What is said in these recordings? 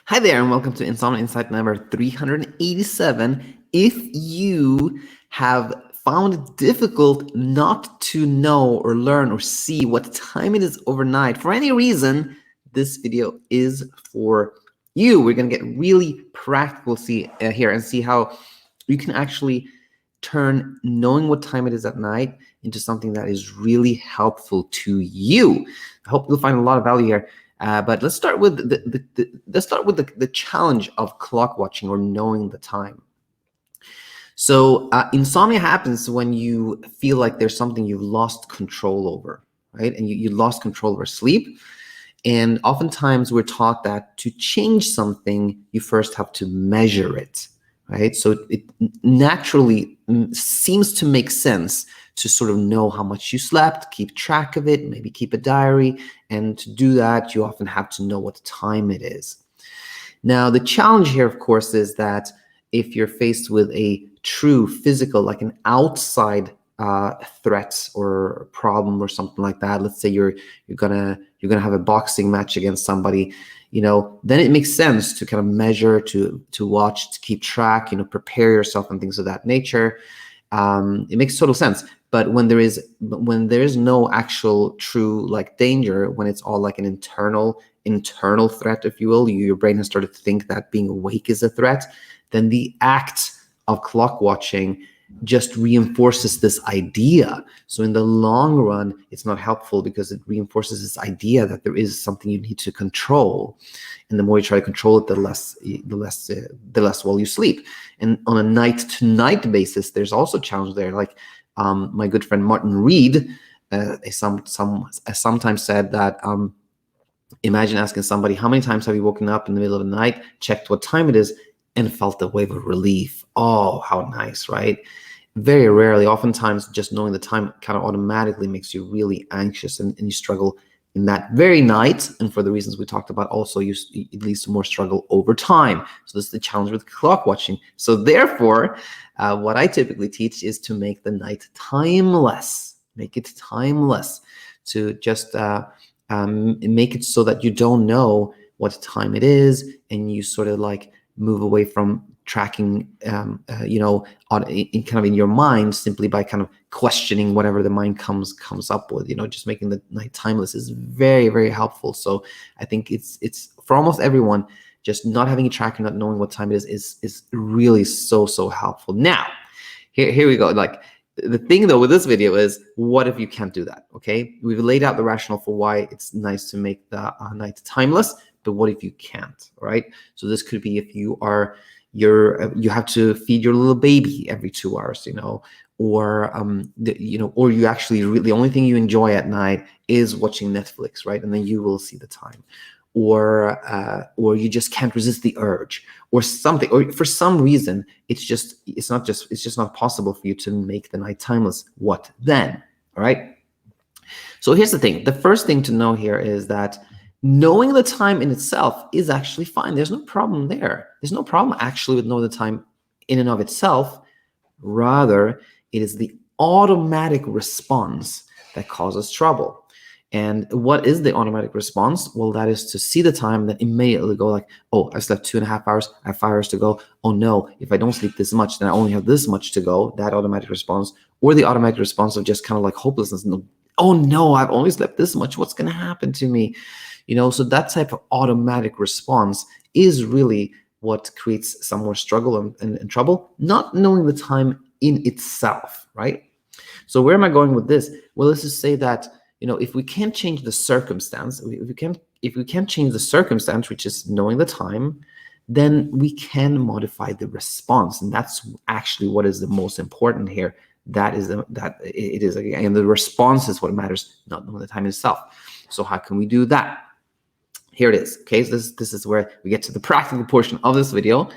Hi there, and welcome to Insomnia Insight number 387. If you have found it difficult not to know or learn or see what time it is overnight for any reason, this video is for you. We're going to get really practical here and see how you can actually turn knowing what time it is at night into something that is really helpful to you. I hope you'll find a lot of value here. But let's start with the challenge of clock watching or knowing the time. So insomnia happens when you feel like there's something you've lost control over, right? And you lost control over sleep. And oftentimes we're taught that to change something, you first have to measure it, right? So it naturally seems to make sense to sort of know how much you slept, keep track of it, maybe keep a diary. And to do that, you often have to know what time it is. Now, the challenge here, of course, is that if you're faced with a true physical, like an outside threat or problem or something like that, let's say you're gonna have a boxing match against somebody, then it makes sense to kind of measure, to watch, to keep track, prepare yourself and things of that nature. It makes total sense. But when there is no actual true like danger, when it's all like an internal threat, if you will, your brain has started to think that being awake is a threat, then the act of clock watching just reinforces this idea. So in the long run, it's not helpful because it reinforces this idea that there is something you need to control. And the more you try to control it, the less well you sleep. And on a night-to-night basis, there's also a challenge there. Like my good friend Martin Reed sometimes said that imagine asking somebody, how many times have you woken up in the middle of the night, checked what time it is, and felt a wave of relief? Oh, how nice, right? Very rarely, oftentimes just knowing the time kind of automatically makes you really anxious and you struggle in that very night. And for the reasons we talked about, also it leads to more struggle over time. So this is the challenge with clock watching. So therefore, what I typically teach is to make the night timeless. Make it timeless, to just make it so that you don't know what time it is, and you sort of like move away from tracking, in your mind, simply by kind of questioning whatever the mind comes up with. Just making the night timeless is very, very helpful. So I think it's for almost everyone. Just not having a tracker, not knowing what time it is really so helpful. Now, here we go. Like the thing though with this video is, what if you can't do that? Okay, we've laid out the rationale for why it's nice to make the night timeless. But what if you can't, right? So this could be if you have to feed your little baby every 2 hours, or or you actually the only thing you enjoy at night is watching Netflix, right? And then you will see the time, or you just can't resist the urge, or something, or for some reason it's just not possible for you to make the night timeless. What then? All right. So here's the thing. The first thing to know here is that knowing the time in itself is actually fine. There's no problem there. There's no problem actually with knowing the time in and of itself. Rather, it is the automatic response that causes trouble. And what is the automatic response? Well, that is to see the time and then immediately go like, oh, I slept 2.5 hours, I have 5 hours to go. Oh no, if I don't sleep this much, then I only have this much to go. That automatic response, or the automatic response of just kind of like hopelessness. Oh no, I've only slept this much. What's going to happen to me? So that type of automatic response is really what creates some more struggle and trouble, not knowing the time in itself, right? So where am I going with this? Well, let's just say that, if we can't change the circumstance, if we can't change the circumstance, which is knowing the time, then we can modify the response. And that's actually what is the most important here. And the response is what matters, not knowing the time itself. So how can we do that? Here it is. Okay, so this is where we get to the practical portion of this video,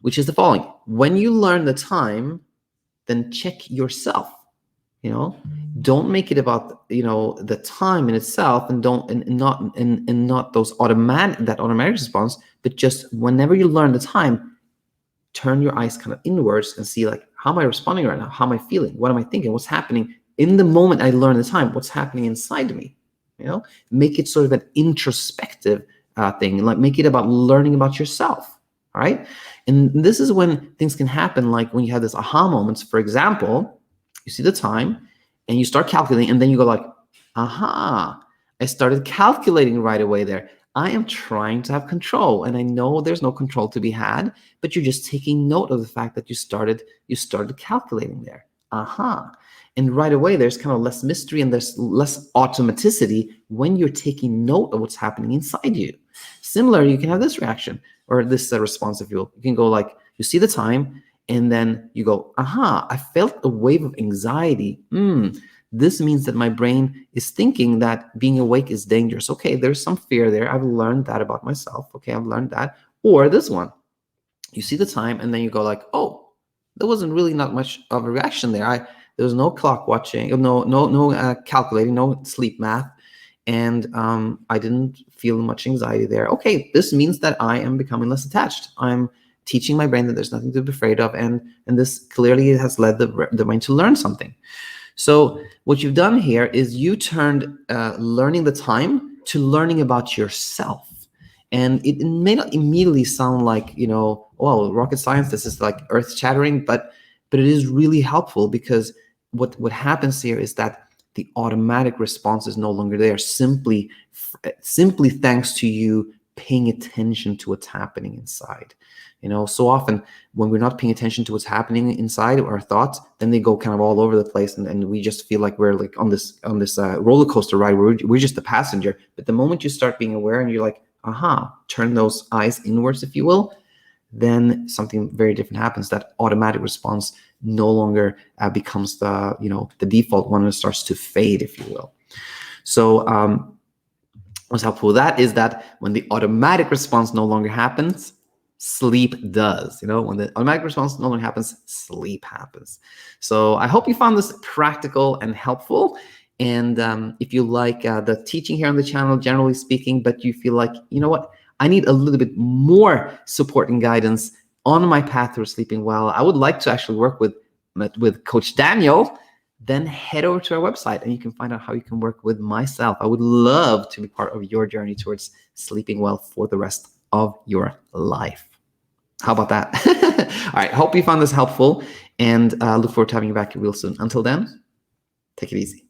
which is the following. When you learn the time, then check yourself. Don't make it about the time in itself, and not those automatic response, but just whenever you learn the time, turn your eyes kind of inwards and see, like, how am I responding right now? How am I feeling? What am I thinking? What's happening in the moment I learn the time? What's happening inside me? Make it sort of an introspective thing. Like, make it about learning about yourself. All right. And this is when things can happen, like when you have this aha moments. For example, you see the time and you start calculating, and then you go like, aha, I started calculating right away there. I am trying to have control, and I know there's no control to be had, but you're just taking note of the fact that you started calculating there. Aha. And right away, there's kind of less mystery and there's less automaticity when you're taking note of what's happening inside you. Similar, you can have this reaction or this response, if you will. You can go like, you see the time, and then you go, aha, I felt a wave of anxiety. This means that my brain is thinking that being awake is dangerous. Okay, there's some fear there. I've learned that about myself. Okay, I've learned that. Or this one, you see the time, and then you go like, oh, there wasn't really not much of a reaction there. There was no clock watching, no calculating, no sleep math, and I didn't feel much anxiety there. Okay, this means that I am becoming less attached. I'm teaching my brain that there's nothing to be afraid of, and this clearly has led the brain to learn something. So what you've done here is you turned learning the time to learning about yourself. And it may not immediately sound like, well, rocket science, this is like earth shattering, but it is really helpful, because what happens here is that the automatic response is no longer there, simply thanks to you paying attention to what's happening inside. So often when we're not paying attention to what's happening inside our thoughts, then they go kind of all over the place, and we just feel like we're like on this roller coaster ride where we're just the passenger. But the moment you start being aware and you're like, aha, turn those eyes inwards, if you will, then something very different happens. That automatic response no longer becomes the default one, and starts to fade, if you will. So what's helpful with that is that when the automatic response no longer happens, sleep does. When the automatic response no longer happens, sleep happens. So I hope you found this practical and helpful. And if you like the teaching here on the channel, generally speaking, but you feel like, you know what, I need a little bit more support and guidance on my path through sleeping well, I would like to actually work with Coach Daniel, then head over to our website and you can find out how you can work with myself. I would love to be part of your journey towards sleeping well for the rest of your life. How about that? All right, hope you found this helpful, and look forward to having you back real soon. Until then, take it easy.